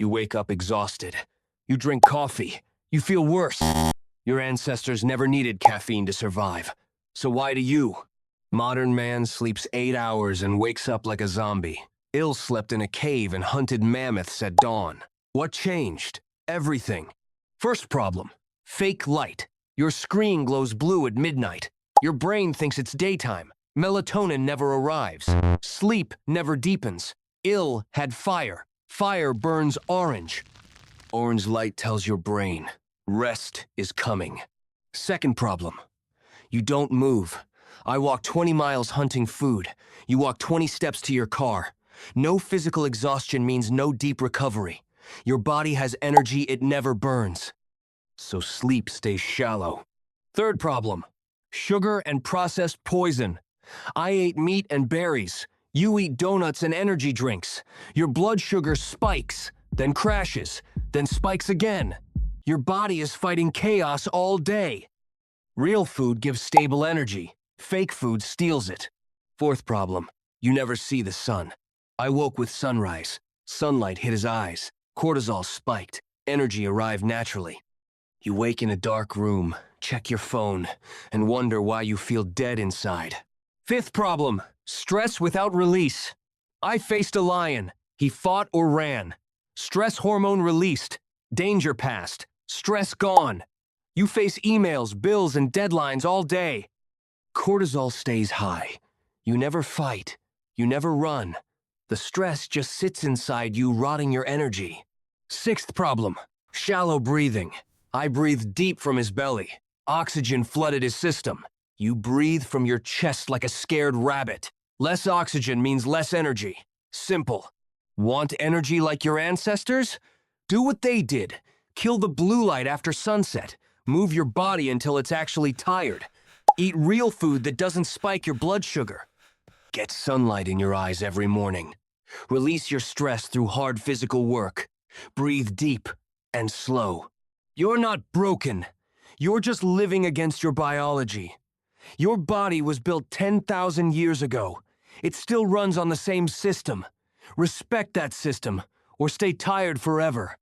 You wake up exhausted. You drink coffee. You feel worse. Your ancestors never needed caffeine to survive. So why do you? Modern man sleeps 8 hours and wakes up like a zombie. Ill slept in a cave and hunted mammoths at dawn. What changed? Everything. First problem. Fake light. Your screen glows blue at midnight. Your brain thinks it's daytime. Melatonin never arrives. Sleep never deepens. Ill had fire. Fire burns orange. Orange light tells your brain, rest is coming. Second problem. You don't move. I walk 20 miles hunting food. You walk 20 steps to your car. No physical exhaustion means no deep recovery. Your body has energy it never burns. So sleep stays shallow. Third problem. Sugar and processed poison. I ate meat and berries. You eat donuts and energy drinks. Your blood sugar spikes, then crashes, then spikes again. Your body is fighting chaos all day. Real food gives stable energy. Fake food steals it. Fourth problem. You never see the sun. I woke with sunrise. Sunlight hit his eyes. Cortisol spiked. Energy arrived naturally. You wake in a dark room, check your phone, and wonder why you feel dead inside. Fifth problem. Stress without release. I faced a lion. He fought or ran. Stress hormone released. Danger passed. Stress gone. You face emails, bills, and deadlines all day. Cortisol stays high. You never fight. You never run. The stress just sits inside you, rotting your energy. Sixth problem. Shallow breathing. I breathed deep from his belly. Oxygen flooded his system. You breathe from your chest like a scared rabbit. Less oxygen means less energy. Simple. Want energy like your ancestors? Do what they did. Kill the blue light after sunset. Move your body until it's actually tired. Eat real food that doesn't spike your blood sugar. Get sunlight in your eyes every morning. Release your stress through hard physical work. Breathe deep and slow. You're not broken. You're just living against your biology. Your body was built 10,000 years ago. It still runs on the same system. Respect that system, or stay tired forever.